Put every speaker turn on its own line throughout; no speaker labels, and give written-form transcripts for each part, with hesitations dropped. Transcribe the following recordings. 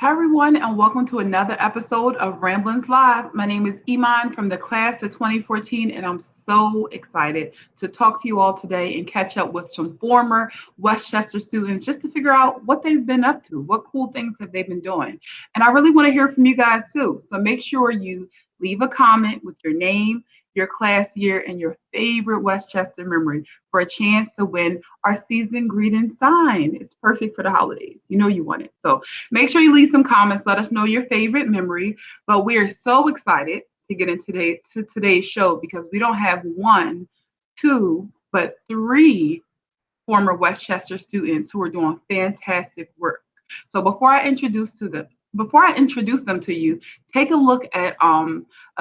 Hi, everyone, and welcome to another episode of Ramblings Live. My name is Iman from the class of 2014, and I'm so excited to talk to you all today and catch up with some former Westchester students just to figure out what they've been up to, what cool things have they been doing. And I really want to hear from you guys too. So make sure you leave a comment with your name, your class year, and your favorite Westchester memory for a chance to win our season greeting sign. It's perfect for the holidays. You know you want it. So make sure you leave some comments. Let us know your favorite memory. But we are so excited to get into today's show because we don't have one, two, but three former Westchester students who are doing fantastic work. So before I introduce them to you, take a look at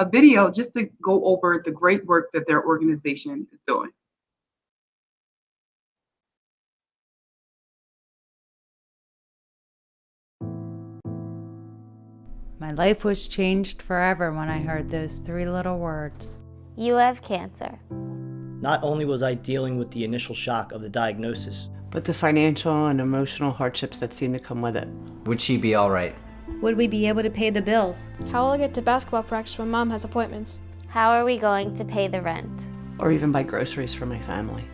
a video just to go over the great work that their organization is doing.
My life was changed forever when I heard those three little words.
You have cancer.
Not only was I dealing with the initial shock of the diagnosis,
but the financial and emotional hardships that seem to come with it.
Would she be all right?
Would we be able to pay the bills?
How will I get to basketball practice when Mom has appointments?
How are we going to pay the rent?
Or even buy groceries for my family.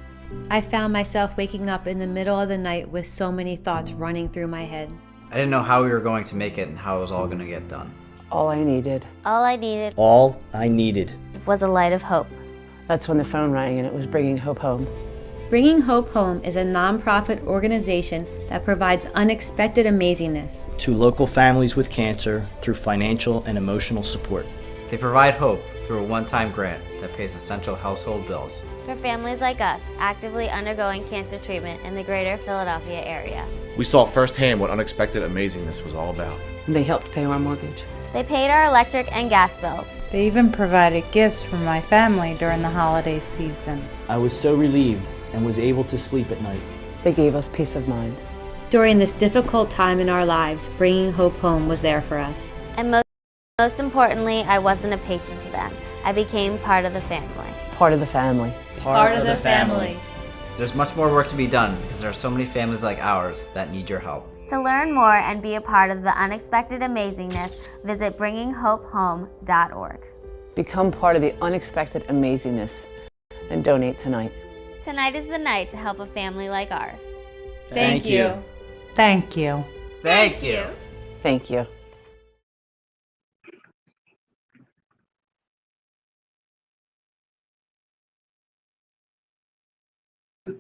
I found myself waking up in the middle of the night with so many thoughts running through my head.
I didn't know how we were going to make it and how it was all going to get done.
All I needed
all I needed
was a light of hope.
That's when the phone rang and it was Bringing Hope Home.
Bringing Hope Home is a nonprofit organization that provides unexpected amazingness
to local families with cancer through financial and emotional support.
They provide hope through a one-time grant that pays essential household bills
for families like us actively undergoing cancer treatment in the greater Philadelphia area.
We saw firsthand what unexpected amazingness was all about.
And they helped pay our mortgage.
They paid our electric and gas bills.
They even provided gifts for my family during the holiday season.
I was so relieved and was able to sleep at night.
They gave us peace of mind.
During this difficult time in our lives, Bringing Hope Home was there for us.
And most importantly, I wasn't a patient to them. I became part of the family.
Part of the family.
Part of the family.
There's much more work to be done because there are so many families like ours that need your help.
To learn more and be a part of the unexpected amazingness, visit bringinghopehome.org.
Become part of the unexpected amazingness and donate tonight.
Tonight is the night to help a family like ours.
Thank you.
Thank you.
Thank you.
Thank you.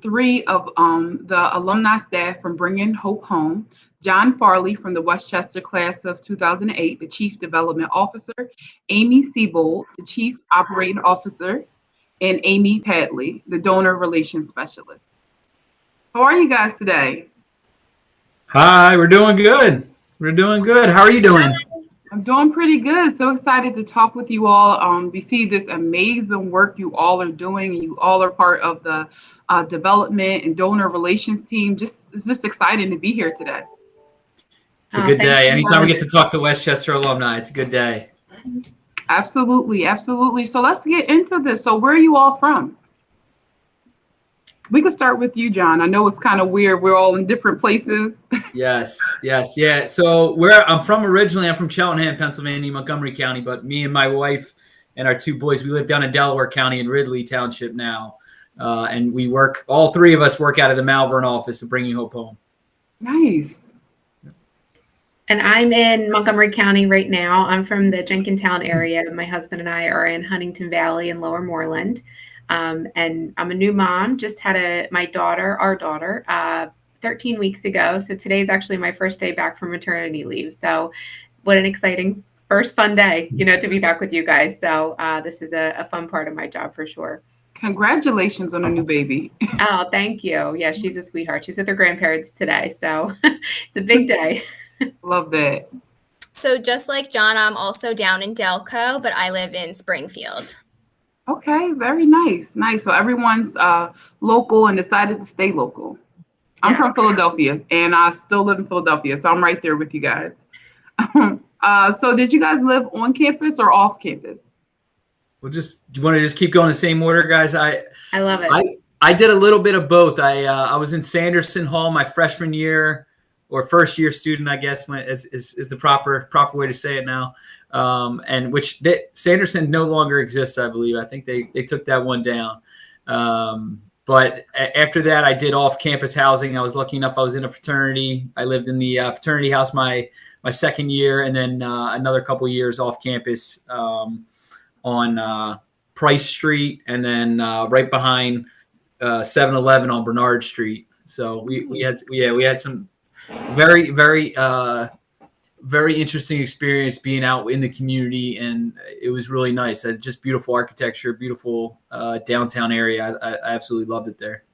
Three of the alumni staff from Bringing Hope Home: John Farley from the Westchester class of 2008, the Chief Development Officer; Amy Siebold, the Chief Operating Officer; and Amy Padley, the Donor Relations Specialist. How are you guys today?
Hi, we're doing good. How are you doing?
I'm doing pretty good. So excited to talk with you all. We see this amazing work you all are doing. You all are part of the development and donor relations team. It's just exciting to be here today.
It's a good day. Anytime we get to talk to Westchester alumni, it's a good day.
Absolutely. So let's get into this. So where are you all from? We could start with you, John. I know it's kind of weird. We're all in different places.
Yes. Yeah. So where I'm from originally, I'm from Cheltenham, Pennsylvania, Montgomery County. But me and my wife and our two boys, we live down in Delaware County in Ridley Township now. And we all three of us work out of the Malvern office of Bringing Hope Home.
Nice.
And I'm in Montgomery County right now. I'm from the Jenkintown area. My husband and I are in Huntington Valley and Lower Moreland. And I'm a new mom, just had our daughter, 13 weeks ago. So today's actually my first day back from maternity leave. So what an exciting first fun day, to be back with you guys. So this is a fun part of my job for sure.
Congratulations on a new baby.
Oh, thank you. Yeah, she's a sweetheart. She's with her grandparents today. So it's a big day.
Love that.
So just like John, I'm also down in Delco, but I live in Springfield.
Okay, very nice. So everyone's local and decided to stay local. I'm from Philadelphia, and I still live in Philadelphia, so I'm right there with you guys. So did you guys live on campus or off campus?
Do you want to just keep going the same order, guys?
I love it.
I did a little bit of both. I was in Sanderson Hall my freshman year. or first year student, I guess, is the proper way to say it now. And which Sanderson no longer exists, I believe. I think they took that one down. But after that, I did off-campus housing. I was lucky enough. I was in a fraternity. I lived in the fraternity house my second year, and then another couple years off campus on Price Street, and then right behind 7-Eleven on Bernard Street. So we had some very very interesting experience being out in the community, and it was really nice. Just beautiful architecture, beautiful downtown area. I absolutely loved it there.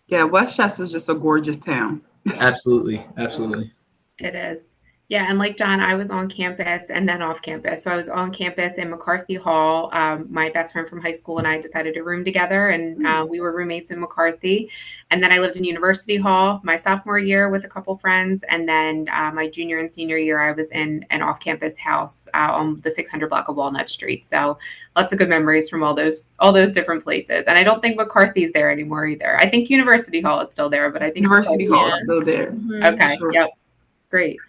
Yeah, Westchester is just a gorgeous town.
Absolutely.
It is. Yeah, and like John, I was on campus and then off campus. So I was on campus in McCarthy Hall. My best friend from high school and I decided to room together, and we were roommates in McCarthy. And then I lived in University Hall my sophomore year with a couple friends. And then my junior and senior year, I was in an off-campus house on the 600 block of Walnut Street. So lots of good memories from all those different places. And I don't think McCarthy's there anymore either. I think University Hall is still there, but I think
University Hall is still there.
Okay.
Sure.
Yep. Great.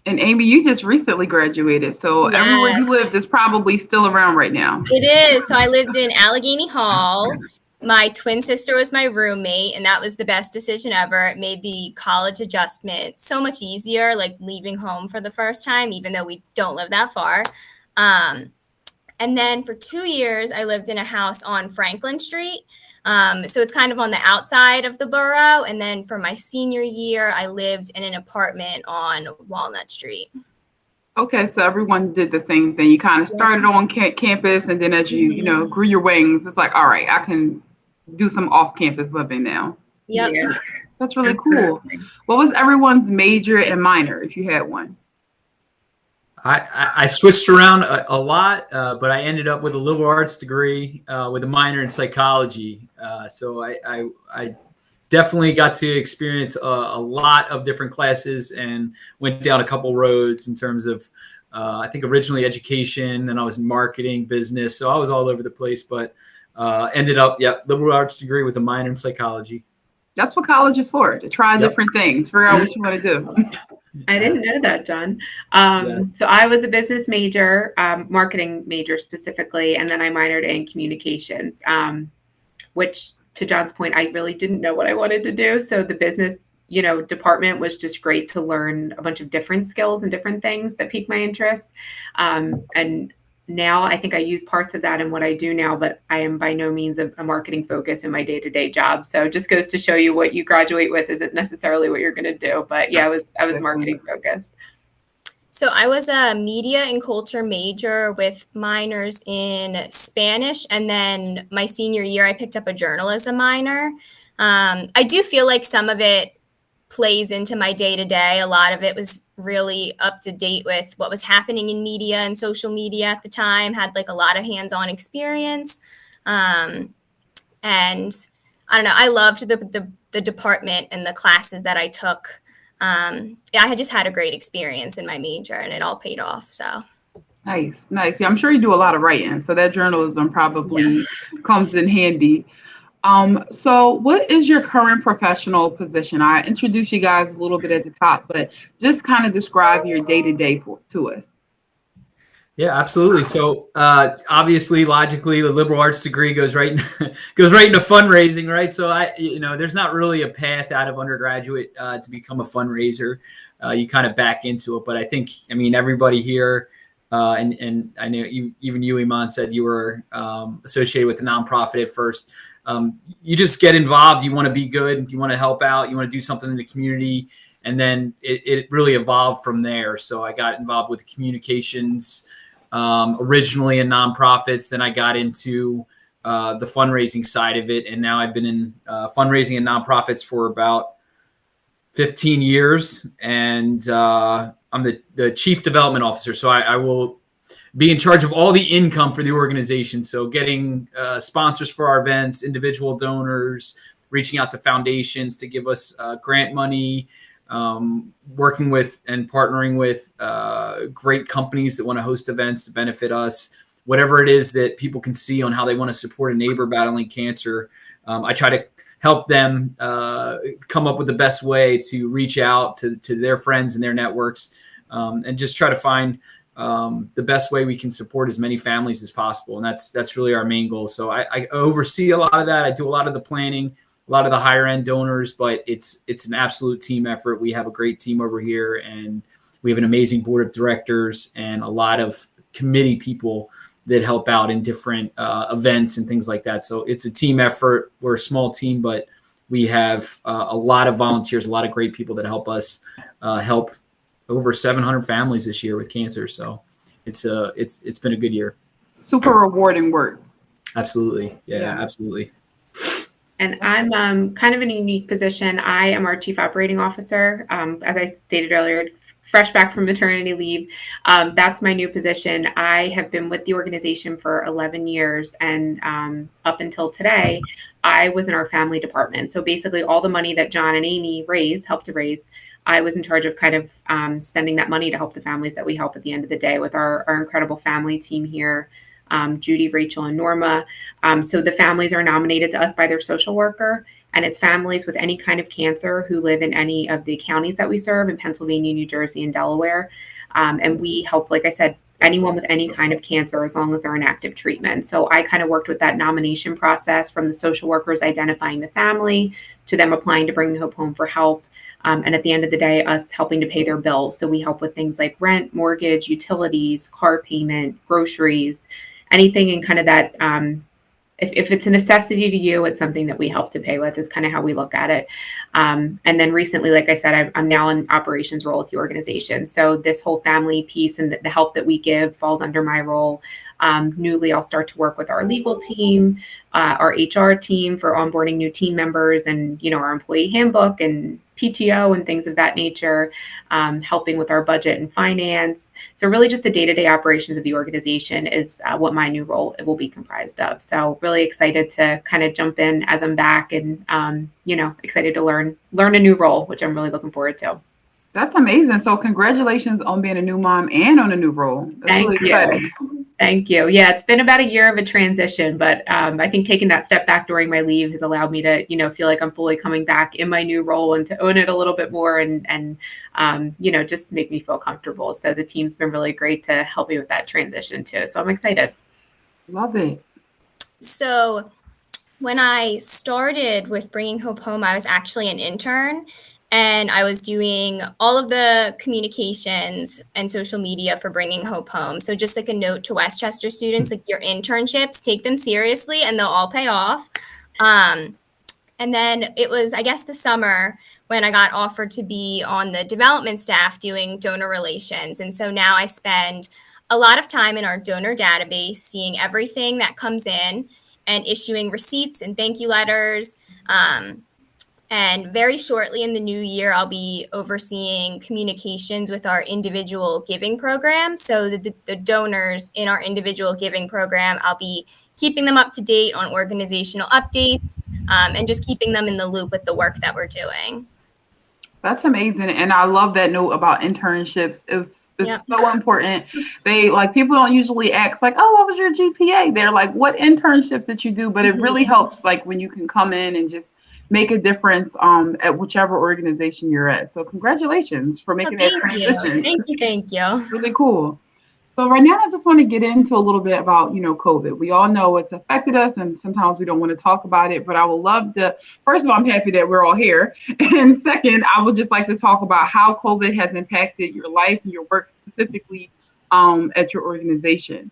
And Amy, you just recently graduated, so everywhere you lived is probably still around right now.
It is. So I lived in Allegheny Hall. My twin sister was my roommate, and that was the best decision ever. It made the college adjustment so much easier, like leaving home for the first time, even though we don't live that far. And then for 2 years, I lived in a house on Franklin Street. So it's kind of on the outside of the borough. And then for my senior year, I lived in an apartment on Walnut Street.
Okay, so everyone did the same thing. You kind of started on campus, and then as you grew your wings, it's like, all right, I can do some off-campus living now.
Yep.
Yeah.
That's really cool. What was everyone's major and minor, if you had one?
I switched around a lot, but I ended up with a liberal arts degree with a minor in psychology. So I definitely got to experience a lot of different classes and went down a couple roads in terms of, I think originally education, then I was in marketing, business. So I was all over the place, but ended up, liberal arts degree with a minor in psychology.
That's what college is for, to try different things, figure out what you want to do.
I didn't know that, John.
Yes.
So I was a business major, marketing major specifically, and then I minored in communications, which to John's point, I really didn't know what I wanted to do. So the business, department was just great to learn a bunch of different skills and different things that piqued my interest. And now I think I use parts of that in what I do now, but I am by no means a marketing focus in my day-to-day job. So it just goes to show you what you graduate with isn't necessarily what you're going to do. But yeah, I was marketing focused.
So I was a media and culture major with minors in Spanish. And then my senior year, I picked up a journalism minor. I do feel like some of it plays into my day-to-day. A lot of it was really up to date with what was happening in media and social media at the time, had like a lot of hands-on experience. And I don't know, I loved the department and the classes that I took. I had just had a great experience in my major, and it all paid off. So
Nice. Yeah, I'm sure you do a lot of writing, so that journalism probably comes in handy. So what is your current professional position? I introduced you guys a little bit at the top, but just kind of describe your day-to-day to us.
Yeah, absolutely. So obviously, logically, the liberal arts degree goes right into fundraising, right? So there's not really a path out of undergraduate to become a fundraiser. You kind of back into it, but I think, everybody here, and I know even you, Iman, said you were associated with the nonprofit at first. You just get involved. You want to be good. You want to help out. You want to do something in the community. And then it really evolved from there. So I got involved with communications, originally in nonprofits. Then I got into the fundraising side of it. And now I've been in fundraising and nonprofits for about 15 years. And I'm the chief development officer. So I will be in charge of all the income for the organization. So getting sponsors for our events, individual donors, reaching out to foundations to give us grant money, working with and partnering with great companies that want to host events to benefit us, whatever it is that people can see on how they want to support a neighbor battling cancer. I try to help them come up with the best way to reach out to their friends and their networks, and just try to find the best way we can support as many families as possible. And that's really our main goal. So I oversee a lot of that. I do a lot of the planning, a lot of the higher end donors, but it's an absolute team effort. We have a great team over here, and we have an amazing board of directors and a lot of committee people that help out in different events and things like that. So it's a team effort. We're a small team, but we have a lot of volunteers, a lot of great people that help us help over 700 families this year with cancer. So it's been a good year.
Super rewarding work.
Absolutely. Yeah. Absolutely.
And I'm kind of in a unique position. I am our Chief Operating Officer. As I stated earlier, fresh back from maternity leave. That's my new position. I have been with the organization for 11 years, and up until today, I was in our family department. So basically all the money that John and Amy helped to raise, I was in charge of kind of spending that money to help the families that we help at the end of the day with our incredible family team here, Judy, Rachel, and Norma. So the families are nominated to us by their social worker, and it's families with any kind of cancer who live in any of the counties that we serve in Pennsylvania, New Jersey, and Delaware. And we help, like I said, anyone with any kind of cancer as long as they're in active treatment. So I kind of worked with that nomination process from the social workers identifying the family to them applying to Bringing Hope Home for help. And at the end of the day, us helping to pay their bills. So we help with things like rent, mortgage, utilities, car payment, groceries, anything in kind of that. If it's a necessity to you, it's something that we help to pay with is kind of how we look at it. And then recently, like I said, I'm now in operations role at the organization. So this whole family piece and the help that we give falls under my role. Newly, I'll start to work with our legal team, our HR team for onboarding new team members, and our employee handbook and PTO and things of that nature, helping with our budget and finance. So really just the day-to-day operations of the organization is what my new role will be comprised of. So really excited to kind of jump in as I'm back, and excited to learn a new role, which I'm really looking forward to.
That's amazing. So congratulations on being a new mom and on a new role. That's really exciting.
Thank you. Yeah, it's been about a year of a transition, but I think taking that step back during my leave has allowed me to, feel like I'm fully coming back in my new role and to own it a little bit more and just make me feel comfortable. So the team's been really great to help me with that transition too. So I'm excited.
Love it.
So when I started with Bringing Hope Home, I was actually an intern. And I was doing all of the communications and social media for Bringing Hope Home. So just like a note to Westchester students, like your internships, take them seriously and they'll all pay off. And then it was, I guess, the summer when I got offered to be on the development staff doing donor relations. And so now I spend a lot of time in our donor database, seeing everything that comes in and issuing receipts and thank you letters. And very shortly in the new year, I'll be overseeing communications with our individual giving program. So the donors in our individual giving program, I'll be keeping them up to date on organizational updates, and just keeping them in the loop with the work that we're doing.
That's amazing. And I love that note about internships. It's so important. People don't usually ask like, oh, what was your GPA? They're like, what internships did you do? But it really helps when you can come in and just make a difference at whichever organization you're at. So congratulations for making that transition.
Thank you.
Really cool. So right now I just want to get into a little bit about, COVID. We all know it's affected us and sometimes we don't want to talk about it, but I would love to, first of all, I'm happy that we're all here. And second, I would just like to talk about how COVID has impacted your life and your work specifically at your organization.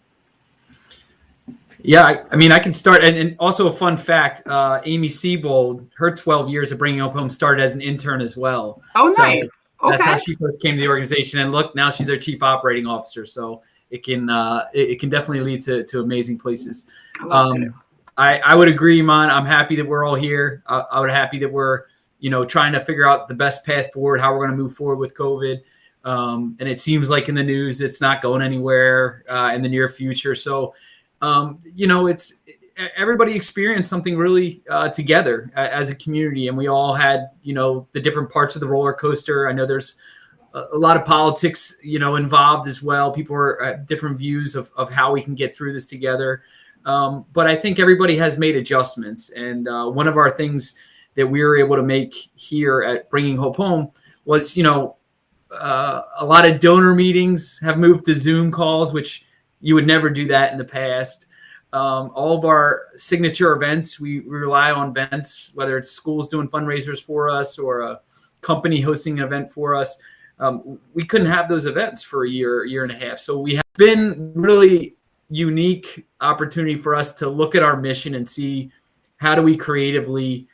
Yeah, I can start. And also a fun fact, Amy Siebold, her 12 years of Bringing Hope Home started as an intern as well.
Oh, so nice. Okay. That's
how she first came to the organization. And look, now she's our chief operating officer. So it can definitely lead to amazing places. I would agree, Iman. I'm happy that we're all here. I would happy that we're, trying to figure out the best path forward, how we're going to move forward with COVID. And it seems like in the news, it's not going anywhere in the near future. So, it's everybody experienced something really together as a community, and we all had, the different parts of the roller coaster. I know there's a lot of politics, involved as well. People are different views of how we can get through this together. But I think everybody has made adjustments. And one of our things that we were able to make here at Bringing Hope Home was, a lot of donor meetings have moved to Zoom calls, which you would never do that in the past. All of our signature events, we rely on events, whether it's schools doing fundraisers for us or a company hosting an event for us. We couldn't have those events for a year and a half. So we have been really unique opportunity for us to look at our mission and see how do we creatively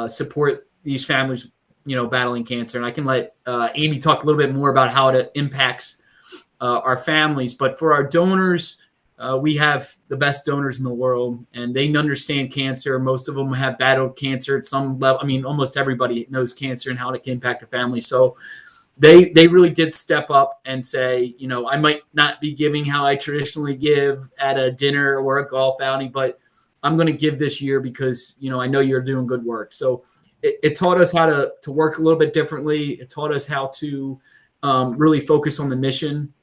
support these families, battling cancer. And I can let Amy talk a little bit more about how it impacts our families. But for our donors, we have the best donors in the world, and they understand cancer. Most of them have battled cancer at some level. I mean, almost everybody knows cancer and how it can impact a family. So they really did step up and say, I might not be giving how I traditionally give at a dinner or a golf outing, but I'm going to give this year because, I know you're doing good work. So it taught us how to work a little bit differently. It taught us how to really focus on the mission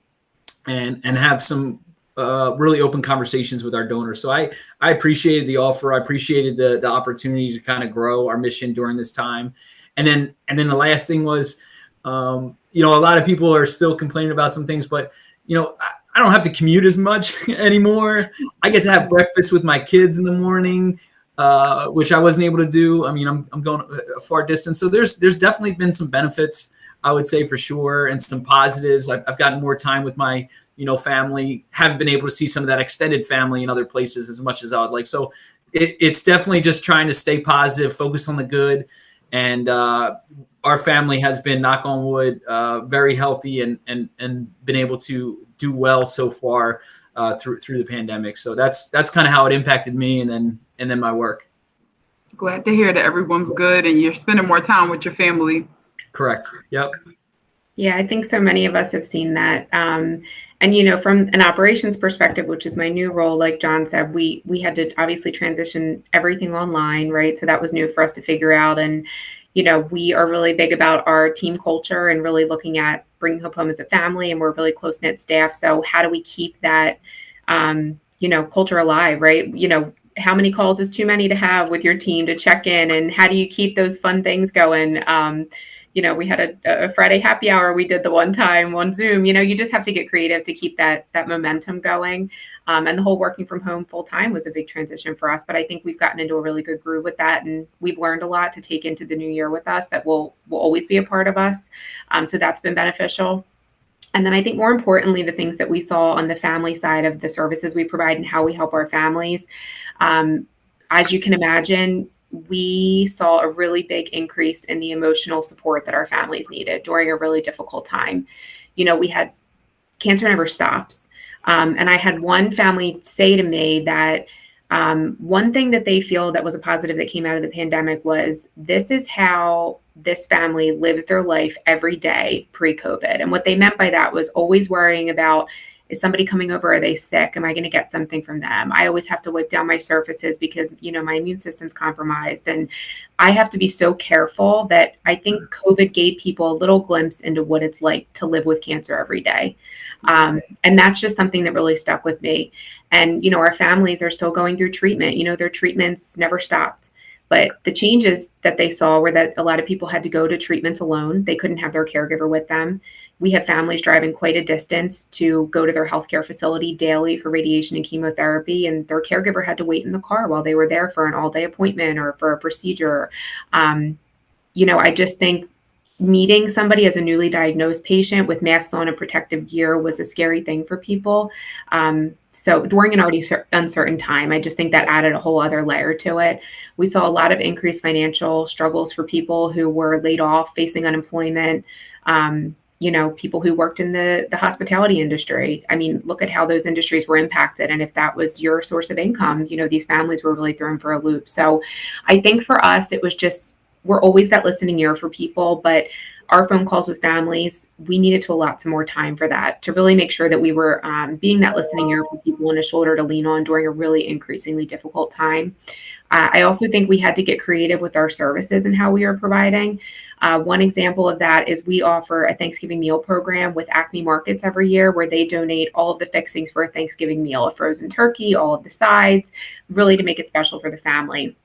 and have some really open conversations with our donors. So I appreciated the offer. I appreciated the opportunity to kind of grow our mission during this time. And then the last thing was, a lot of people are still complaining about some things, but, I don't have to commute as much anymore. I get to have breakfast with my kids in the morning, which I wasn't able to do. I mean, I'm going a far distance. So there's definitely been some benefits, I would say, for sure, and some positives. I've gotten more time with my, family, haven't been able to see some of that extended family in other places as much as I would like. So it's definitely just trying to stay positive, focus on the good. And our family has been, knock on wood, very healthy and been able to do well so far through the pandemic. So that's kind of how it impacted me and then my work.
Glad to hear that everyone's good and you're spending more time with your family.
Correct. Yep.
Yeah, I think so many of us have seen that. And, from an operations perspective, which is my new role, like John said, we had to obviously transition everything online, right? So that was new for us to figure out. And, we are really big about our team culture and really looking at Bringing Hope Home as a family, and we're really close-knit staff. So how do we keep that, culture alive, right? How many calls is too many to have with your team to check in, and how do you keep those fun things going? We had a Friday happy hour we did the one time on Zoom. You just have to get creative to keep that momentum going. And the whole working from home full time was a big transition for us. But I think we've gotten into a really good groove with that. And we've learned a lot to take into the new year with us that will always be a part of us. So that's been beneficial. And then I think more importantly, the things that we saw on the family side of the services we provide and how we help our families. As you can imagine, we saw a really big increase in the emotional support that our families needed during a really difficult time. We had cancer never stops. And I had one family say to me that one thing that they feel that was a positive that came out of the pandemic was this is how this family lives their life every day pre-COVID. And what they meant by that was always worrying about, is somebody coming over? Are they sick? Am I going to get something from them? I always have to wipe down my surfaces because, my immune system's compromised. And I have to be so careful that I think COVID gave people a little glimpse into what it's like to live with cancer every day. And that's just something that really stuck with me. And, our families are still going through treatment. Their treatments never stopped. But the changes that they saw were that a lot of people had to go to treatments alone. They couldn't have their caregiver with them. We have families driving quite a distance to go to their healthcare facility daily for radiation and chemotherapy, and their caregiver had to wait in the car while they were there for an all-day appointment or for a procedure. I just think meeting somebody as a newly diagnosed patient with masks on and protective gear was a scary thing for people. So during an already uncertain time, I just think that added a whole other layer to it. We saw a lot of increased financial struggles for people who were laid off, facing unemployment. People who worked in the hospitality industry. I mean, look at how those industries were impacted. And if that was your source of income, these families were really thrown for a loop. So I think for us, it was just, we're always that listening ear for people, but our phone calls with families, we needed to allot some more time for that to really make sure that we were being that listening ear for people and a shoulder to lean on during a really increasingly difficult time. I also think we had to get creative with our services and how we are providing. One example of that is we offer a Thanksgiving meal program with Acme Markets every year where they donate all of the fixings for a Thanksgiving meal, a frozen turkey, all of the sides, really to make it special for the family.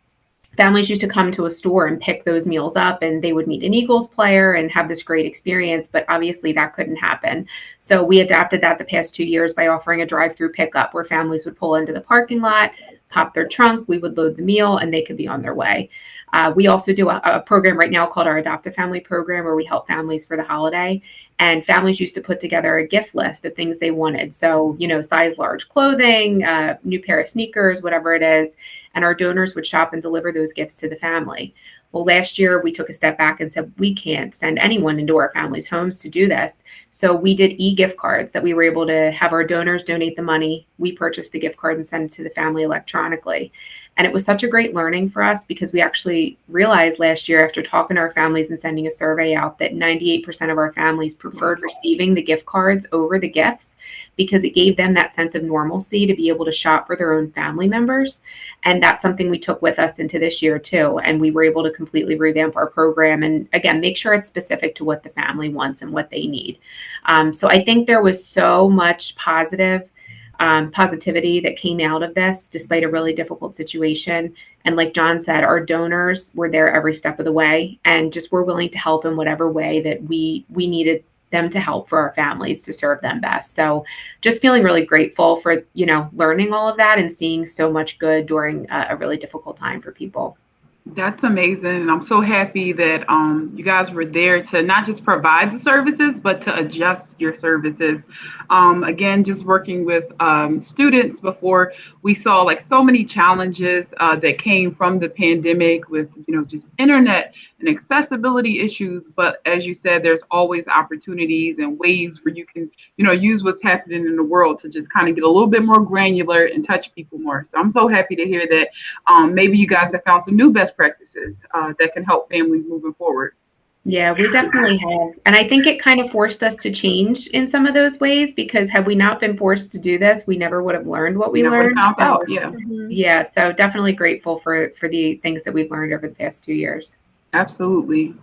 families used to come to a store and pick those meals up, and they would meet an Eagles player and have this great experience. But obviously that couldn't happen. So we adapted that the past 2 years by offering a drive-through pickup where families would pull into the parking lot, pop their trunk, we would load the meal, and they could be on their way. We also do a program right now called our Adopt a Family program, where we help families for the holiday. And families used to put together a gift list of things they wanted. So, size large clothing, new pair of sneakers, whatever it is. And our donors would shop and deliver those gifts to the family. Well, last year we took a step back and said, we can't send anyone into our families' homes to do this. So we did e-gift cards that we were able to have our donors donate the money. We purchased the gift card and send it to the family electronically. And it was such a great learning for us because we actually realized last year, after talking to our families and sending a survey out, that 98% of our families preferred receiving the gift cards over the gifts because it gave them that sense of normalcy to be able to shop for their own family members. And that's something we took with us into this year too. And we were able to completely revamp our program and, again, make sure it's specific to what the family wants and what they need. So I think there was so much positivity that came out of this, despite a really difficult situation. And like John said, our donors were there every step of the way and just were willing to help in whatever way that we needed them to help for our families to serve them best. So just feeling really grateful for, learning all of that and seeing so much good during a really difficult time for people.
That's amazing. And I'm so happy that you guys were there to not just provide the services, but to adjust your services. Again, just working with students before, we saw like so many challenges that came from the pandemic with, just internet and accessibility issues. But as you said, there's always opportunities and ways where you can, use what's happening in the world to just kind of get a little bit more granular and touch people more. So I'm so happy to hear that maybe you guys have found some new best practices that can help families moving forward.
Yeah, we definitely have. And I think it kind of forced us to change in some of those ways, because had we not been forced to do this, we never would have learned what we learned.
Found out, yeah.
Yeah, so definitely grateful for the things that we've learned over the past 2 years.
Absolutely.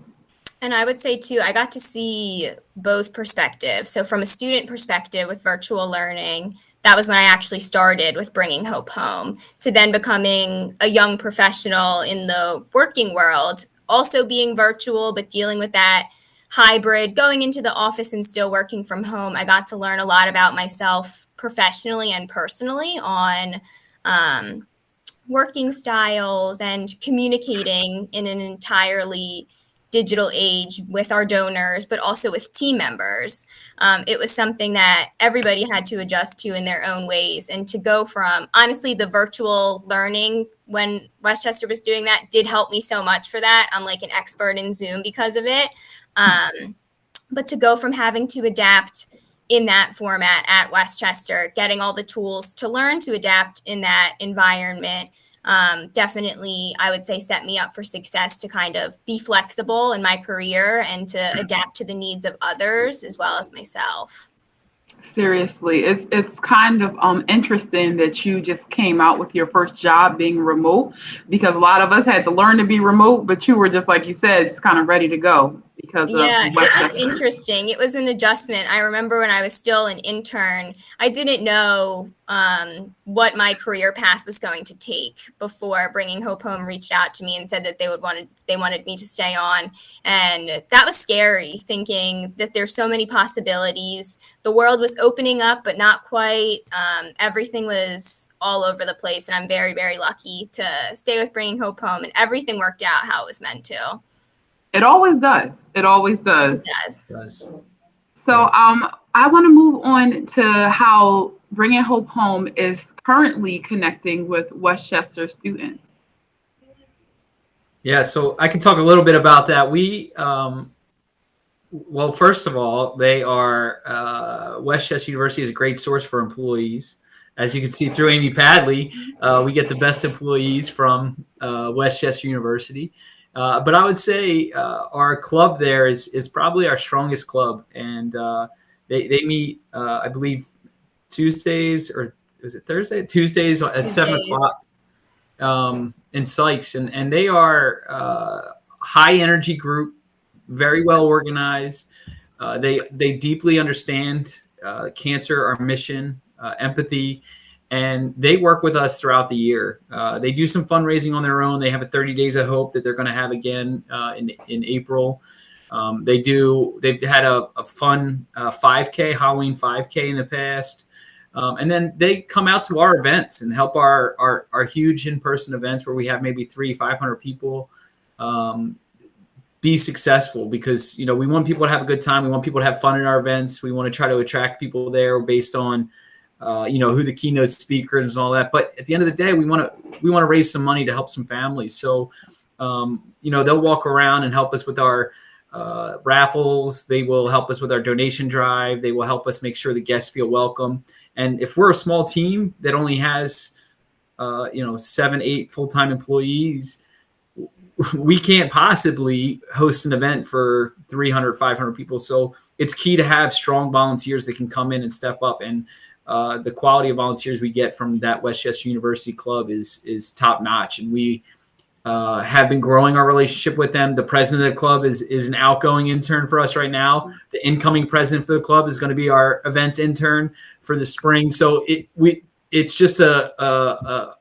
And I would say too, I got to see both perspectives. So from a student perspective with virtual learning, that was when I actually started with Bringing Hope Home, to then becoming a young professional in the working world, also being virtual, but dealing with that hybrid, going into the office and still working from home. I got to learn a lot about myself professionally and personally on working styles and communicating in an entirely digital age with our donors, but also with team members. It was something that everybody had to adjust to in their own ways. And to go from, honestly, the virtual learning when Westchester was doing that did help me so much for that. I'm like an expert in Zoom because of it. But to go from having to adapt in that format at Westchester, getting all the tools to learn to adapt in that environment, definitely, I would say, set me up for success to kind of be flexible in my career and to adapt to the needs of others as well as myself.
Seriously, it's kind of interesting that you just came out with your first job being remote, because a lot of us had to learn to be remote, but you were just, like you said, just kind of ready to go because of
it
Westchester.
was interesting. It was an adjustment. I remember when I was still an intern, I didn't know what my career path was going to take before Bringing Hope Home reached out to me and said that they wanted me to stay on. And that was scary, thinking that there's so many possibilities. The world was opening up, but not quite. Everything was all over the place. And I'm very, very lucky to stay with Bringing Hope Home, and everything worked out how it was meant to.
It always does. It always does.
It does.
So I want to move on to how Bringing Hope Home is currently connecting with Westchester students.
Yeah, so I can talk a little bit about that. We, well, first of all, they are, Westchester University is a great source for employees. As you can see through Amy Padley, we get the best employees from Westchester University. But I would say our club there is probably our strongest club, and they meet, I believe, Tuesdays, or was it Thursday? Tuesdays at 7:00 in Sykes, and they are high energy group, very well organized. They deeply understand cancer, our mission, empathy, and they work with us throughout the year. They do some fundraising on their own. They have a 30 Days of Hope that they're going to have again in April. They've had a fun 5K, Halloween 5K in the past. And then they come out to our events and help our huge in-person events where we have maybe 500 people be successful, because, you know, we want people to have a good time. We want people to have fun in our events. We want to try to attract people there based on, you know, who the keynote speaker is and all that. But at the end of the day, we want to raise some money to help some families. So, you know, they'll walk around and help us with our raffles. They will help us with our donation drive. They will help us make sure the guests feel welcome. And if we're a small team that only has, 7, 8 full-time employees, we can't possibly host an event for 300, 500 people. So it's key to have strong volunteers that can come in and step up. And the quality of volunteers we get from that Westchester University Club is top notch. And we have been growing our relationship with them. The president of the club is an outgoing intern for us right now. The incoming president for the club is going to be our events intern for the spring. So it's just a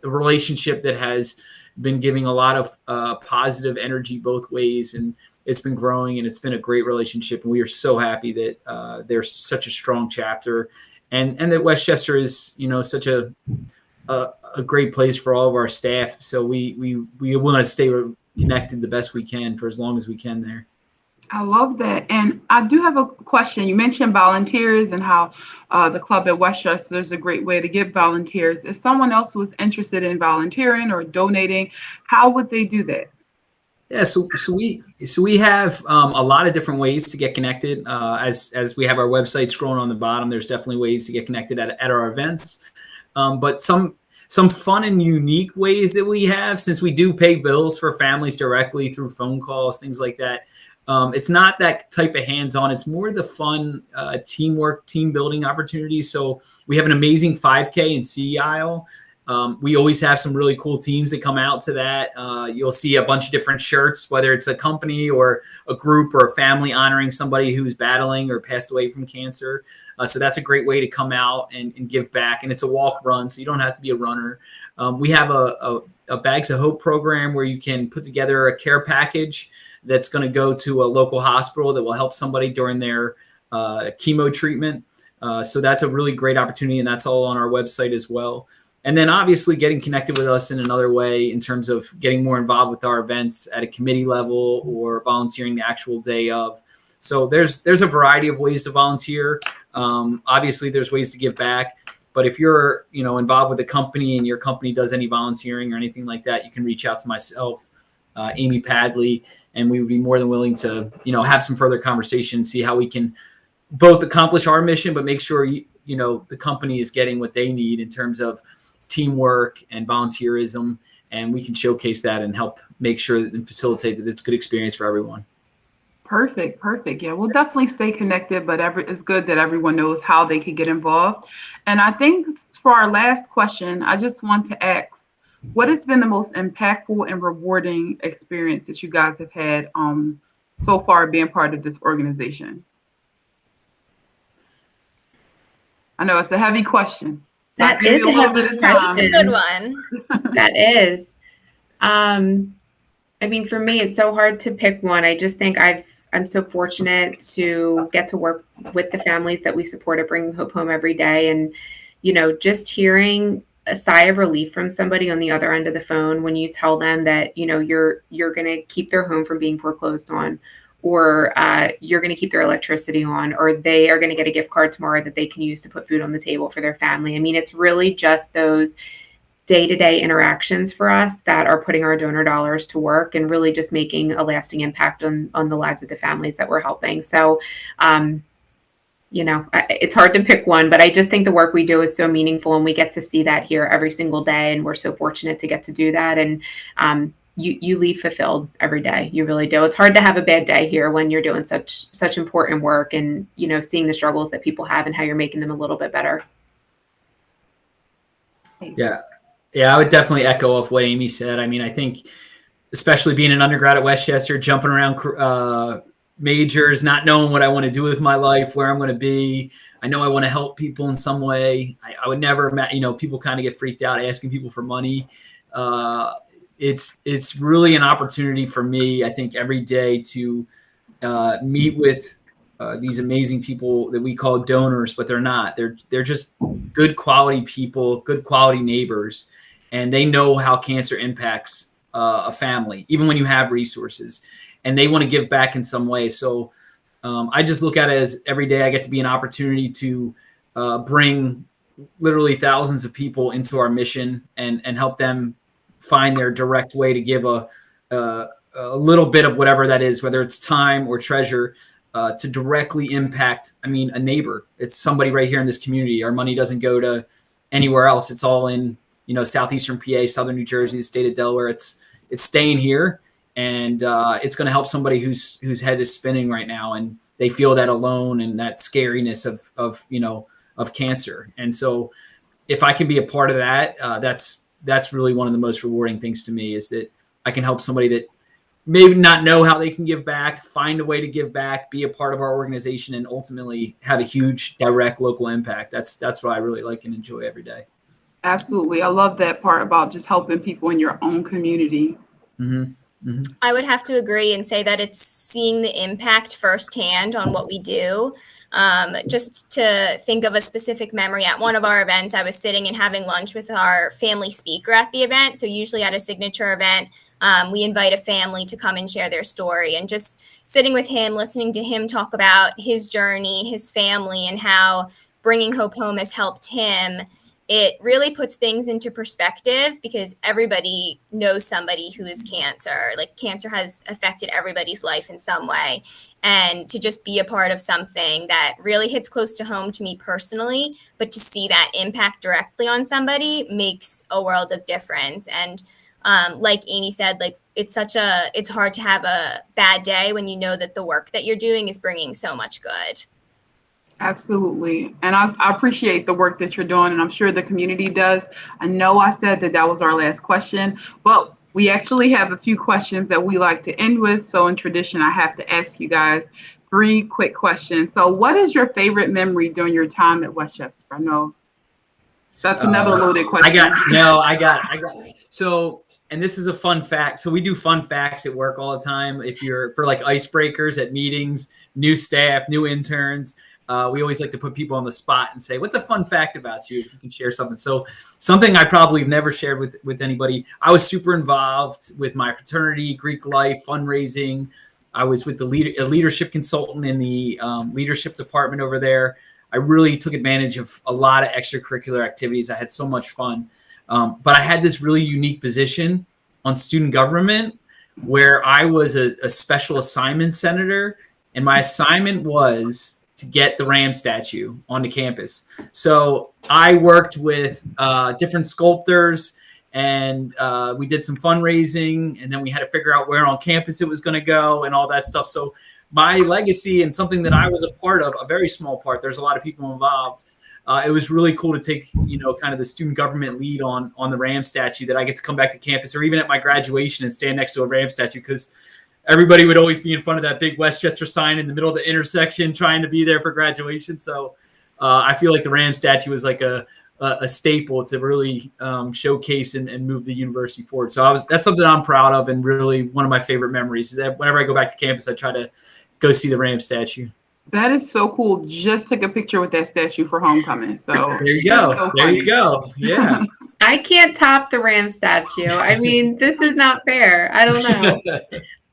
relationship that has been giving a lot of positive energy both ways, and it's been growing, and it's been a great relationship. And we are so happy that there's such a strong chapter, and that Westchester is, you know, such a great place for all of our staff. So we want to stay connected the best we can for as long as we can there.
I love that. And I do have a question. You mentioned volunteers and how the club at Westchester is a great way to get volunteers. If someone else was interested in volunteering or donating, how would they do that?
Yeah, so we have a lot of different ways to get connected. As we have our website scrolling on the bottom, there's definitely ways to get connected at our events. But some fun and unique ways that we have, since we do pay bills for families directly through phone calls, things like that. It's not that type of hands-on. It's more the fun teamwork, team building opportunities. So we have an amazing 5K in Sea Isle. We always have some really cool teams that come out to that. You'll see a bunch of different shirts, whether it's a company or a group or a family honoring somebody who's battling or passed away from cancer. So that's a great way to come out and give back. And it's a walk run, so you don't have to be a runner. We have a Bags of Hope program where you can put together a care package that's going to go to a local hospital that will help somebody during their chemo treatment. So that's a really great opportunity, and that's all on our website as well. And then obviously getting connected with us in another way in terms of getting more involved with our events at a committee level or volunteering the actual day of. So there's a variety of ways to volunteer. Obviously there's ways to give back, but if you're, you know, involved with a company and your company does any volunteering or anything like that, you can reach out to myself, Amy Padley, and we would be more than willing to, you know, have some further conversation, see how we can both accomplish our mission, but make sure, you know, the company is getting what they need in terms of teamwork and volunteerism, and we can showcase that and help make sure and facilitate that it's a good experience for everyone.
Perfect. Yeah, we'll definitely stay connected, but it's good that everyone knows how they can get involved. And I think for our last question, I just want to ask, what has been the most impactful and rewarding experience that you guys have had so far being part of this organization? I know it's a heavy question. So
That is a little bit of time.
That's a good one.
That is. I mean, for me, it's so hard to pick one. I just think I'm so fortunate to get to work with the families that we support at Bringing Hope Home every day. And, you know, just hearing a sigh of relief from somebody on the other end of the phone when you tell them that, you know, you're going to keep their home from being foreclosed on, or you're going to keep their electricity on, or they are going to get a gift card tomorrow that they can use to put food on the table for their family. I mean, it's really just those day-to-day interactions for us that are putting our donor dollars to work and really just making a lasting impact on the lives of the families that we're helping. So, you know, it's hard to pick one, but I just think the work we do is so meaningful, and we get to see that here every single day. And we're so fortunate to get to do that. And you leave fulfilled every day. You really do. It's hard to have a bad day here when you're doing such important work, and, you know, seeing the struggles that people have and how you're making them a little bit better.
Yeah, I would definitely echo off what Amy said. I mean, I think especially being an undergrad at Westchester, jumping around majors, not knowing what I want to do with my life, where I'm going to be, I know I want to help people in some way. I would never, people kind of get freaked out asking people for money. It's really an opportunity for me, I think, every day to meet with these amazing people that we call donors, but they're not. They're just good quality people, good quality neighbors, and they know how cancer impacts a family, even when you have resources, and they want to give back in some way. So I just look at it as every day I get to be an opportunity to bring literally thousands of people into our mission and help them find their direct way to give a little bit of whatever that is, whether it's time or treasure, to directly impact, a neighbor. It's somebody right here in this community. Our money doesn't go to anywhere else. It's all in, southeastern PA, southern New Jersey, the state of Delaware. It's staying here, and it's going to help somebody whose head is spinning right now, and they feel that alone and that scariness of cancer. And so, if I can be a part of that, that's really one of the most rewarding things to me, is that I can help somebody that maybe not know how they can give back, find a way to give back, be a part of our organization, and ultimately have a huge direct local impact. That's what I really like and enjoy every day.
Absolutely. I love that part about just helping people in your own community.
Mm-hmm. Mm-hmm.
I would have to agree and say that it's seeing the impact firsthand on what we do. Just to think of a specific memory, at one of our events, I was sitting and having lunch with our family speaker at the event. So usually at a signature event, we invite a family to come and share their story, and just sitting with him, listening to him talk about his journey, his family, and how bringing Hope Home has helped him. It really puts things into perspective, because everybody knows somebody who is cancer. Like, cancer has affected everybody's life in some way. And to just be a part of something that really hits close to home to me personally, but to see that impact directly on somebody makes a world of difference. And like Amy said, like, it's hard to have a bad day when you know that the work that you're doing is bringing so much good.
Absolutely. And I appreciate the work that you're doing, and I'm sure the community does. I know I said that was our last question, but we actually have a few questions that we like to end with. So in tradition, I have to ask you guys 3 quick questions. So what is your favorite memory during your time at Westchester? I know that's another loaded question.
I got. So, and this is a fun fact. So we do fun facts at work all the time. If you're for like icebreakers at meetings, new staff, new interns, we always like to put people on the spot and say, what's a fun fact about you, if you can share something? So something I probably have never shared with anybody. I was super involved with my fraternity, Greek life, fundraising. I was with a leadership consultant in the leadership department over there. I really took advantage of a lot of extracurricular activities. I had so much fun. But I had this really unique position on student government where I was a special assignment senator, and my assignment was to get the Ram statue onto campus. So I worked with different sculptors, and we did some fundraising, and then we had to figure out where on campus it was going to go and all that stuff. So my legacy, and something that I was a part of, a very small part, there's a lot of people involved. It was really cool to take, kind of the student government lead on the Ram statue, that I get to come back to campus, or even at my graduation, and stand next to a Ram statue, because everybody would always be in front of that big Westchester sign in the middle of the intersection trying to be there for graduation. So I feel like the Ram statue is like a staple to really showcase and move the university forward. So that's something I'm proud of, and really one of my favorite memories is that whenever I go back to campus, I try to go see the Ram statue.
That is so cool. Just took a picture with that statue for homecoming. So
there you go.
So
there you go. Yeah.
I can't top the Ram statue. I mean, this is not fair. I don't know.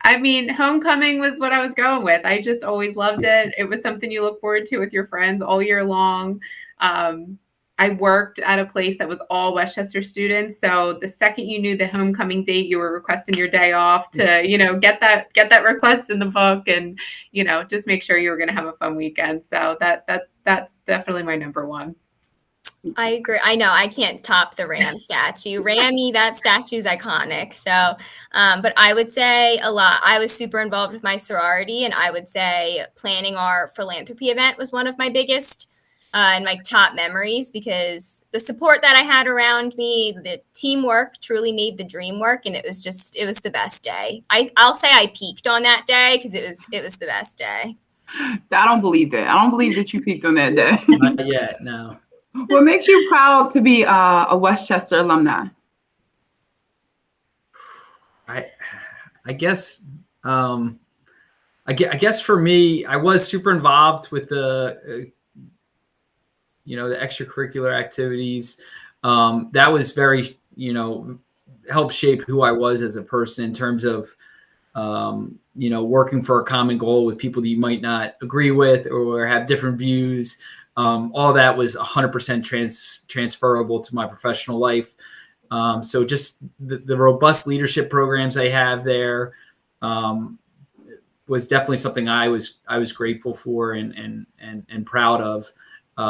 I mean, homecoming was what I was going with. I just always loved it. It was something you look forward to with your friends all year long. I worked at a place that was all Westchester students. So the second you knew the homecoming date, you were requesting your day off to, get that request in the book, and, just make sure you were going to have a fun weekend. So that's definitely my number one.
I agree. I know I can't top the Ram statue. Rammy, that statue is iconic. So, but I would say a lot. I was super involved with my sorority, and I would say planning our philanthropy event was one of my biggest and my top memories, because the support that I had around me, the teamwork truly made the dream work, and it was the best day. I'll say I peaked on that day, because it was the best day.
I don't believe that. I don't believe that you peaked on that day.
Not yet, no.
What makes you proud to be a Westchester alumni?
I guess I guess for me, I was super involved with the the extracurricular activities. That was very helped shape who I was as a person in terms of working for a common goal with people that you might not agree with or have different views. All that was 100% transferable to my professional life. So just the robust leadership programs I have there was definitely something I was grateful for and proud of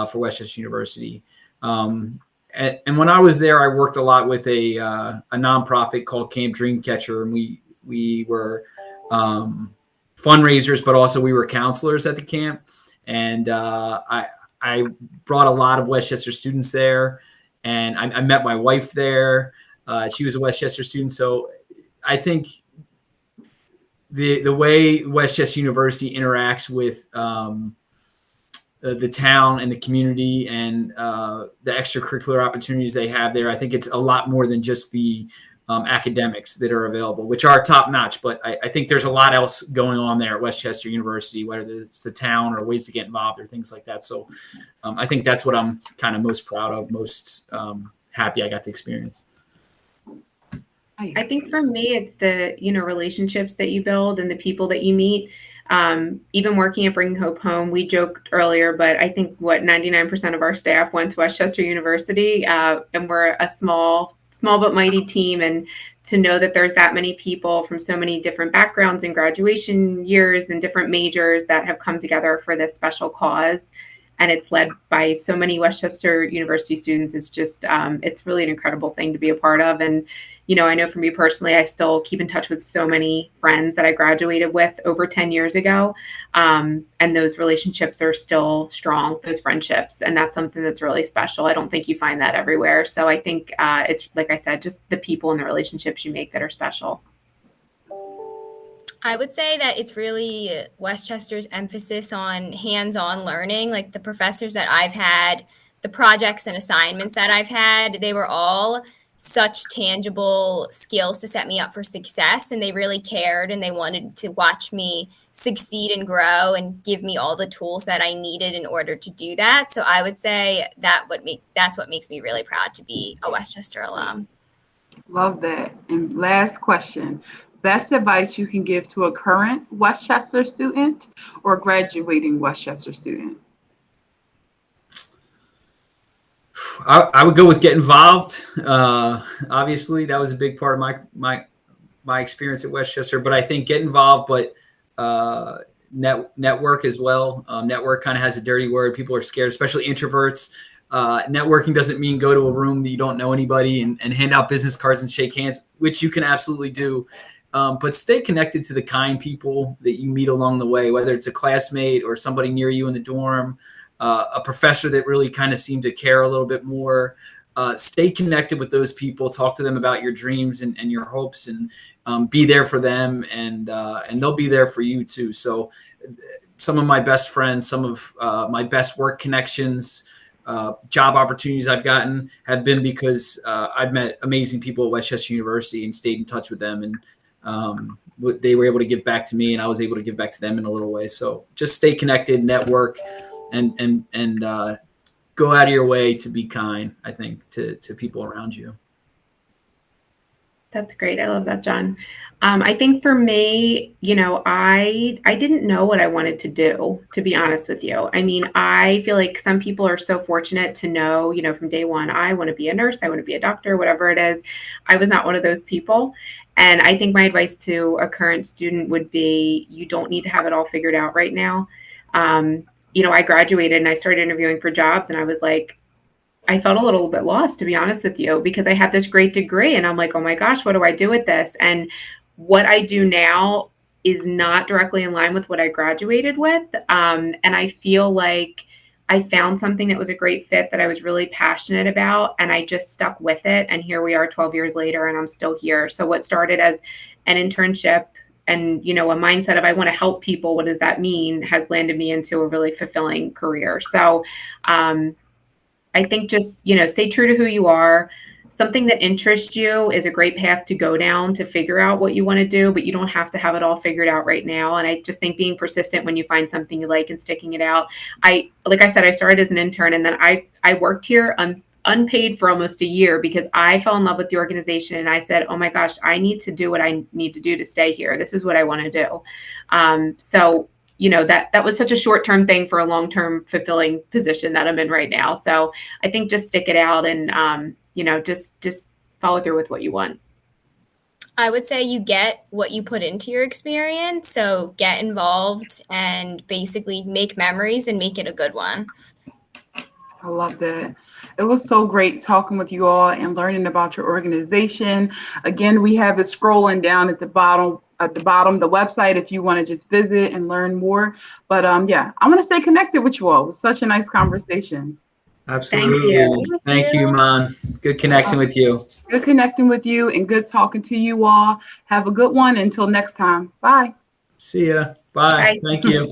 for Westchester University. And when I was there, I worked a lot with a nonprofit called Camp Dreamcatcher, and we were fundraisers, but also we were counselors at the camp. And I brought a lot of Westchester students there, and I met my wife there. She was a Westchester student, so I think the way Westchester University interacts with the town and the community and the extracurricular opportunities they have there, I think it's a lot more than just the academics that are available, which are top notch. But I think there's a lot else going on there at Westchester University, whether it's the town or ways to get involved or things like that. So I think that's what I'm kind of most proud of, most happy I got to experience.
I think for me, it's the, relationships that you build and the people that you meet. Even working at Bringing Hope Home, we joked earlier, but I think 99% of our staff went to Westchester University, and we're a small but mighty team. And to know that there's that many people from so many different backgrounds and graduation years and different majors that have come together for this special cause, and it's led by so many Westchester University students, is just, it's really an incredible thing to be a part of. And I know for me personally, I still keep in touch with so many friends that I graduated with over 10 years ago. And those relationships are still strong, those friendships. And that's something that's really special. I don't think you find that everywhere. So I think it's, like I said, just the people and the relationships you make that are special.
I would say that it's really Westchester's emphasis on hands-on learning. Like the professors that I've had, the projects and assignments that I've had, they were all such tangible skills to set me up for success, and they really cared and they wanted to watch me succeed and grow and give me all the tools that I needed in order to do that. So I would say that's what makes me really proud to be a Westchester alum.
Love that. And last question, best advice you can give to a current Westchester student or graduating Westchester student?
I would go with get involved. Obviously, that was a big part of my experience at Westchester. But I think get involved, but network as well. Network kind of has a dirty word. People are scared, especially introverts. Networking doesn't mean go to a room that you don't know anybody and hand out business cards and shake hands, which you can absolutely do. But stay connected to the kind people that you meet along the way, whether it's a classmate or somebody near you in the dorm. A professor that really kind of seemed to care a little bit more. Stay connected with those people, talk to them about your dreams and your hopes, and be there for them, and they'll be there for you too. So some of my best friends, some of my best work connections, job opportunities I've gotten have been because I've met amazing people at Westchester University and stayed in touch with them, and they were able to give back to me, and I was able to give back to them in a little way. So just stay connected, network, and go out of your way to be kind, I think, to people around you.
That's great. I love that, John. I think for me, I didn't know what I wanted to do, to be honest with you. I mean, I feel like some people are so fortunate to know, from day one, I want to be a nurse, I want to be a doctor, whatever it is. I was not one of those people. And I think my advice to a current student would be, you don't need to have it all figured out right now. I graduated and I started interviewing for jobs, and I was like, I felt a little bit lost, to be honest with you, because I had this great degree and I'm like, oh my gosh, what do I do with this? And what I do now is not directly in line with what I graduated with. And I feel like I found something that was a great fit that I was really passionate about, and I just stuck with it. And here we are 12 years later and I'm still here. So what started as an internship and, you know, a mindset of I want to help people. What does that mean? Has landed me into a really fulfilling career. So I think just, you know, stay true to who you are. Something that interests you is a great path to go down to figure out what you want to do, but you don't have to have it all figured out right now. And I just think being persistent when you find something you like and sticking it out. Like I said, I started as an intern, and then I worked here unpaid for almost a year because I fell in love with the organization, and I said, oh my gosh, I need to do what I need to do to stay here. This is what I want to do. So, you know, that was such a short-term thing for a long-term fulfilling position that I'm in right now. So I think just stick it out and, you know, just follow through with what you want.
I would say you get what you put into your experience. So get involved and basically make memories and make it a good one.
I love that. It was so great talking with you all and learning about your organization. Again, we have it scrolling down at the bottom, the website, if you want to just visit and learn more. But yeah, I want to stay connected with you all. It was such a nice conversation.
Absolutely. Thank you, Iman. Good connecting with you.
Good connecting with you and good talking to you all. Have a good one. Until next time. Bye.
See ya. Bye.
Bye.
Thank you.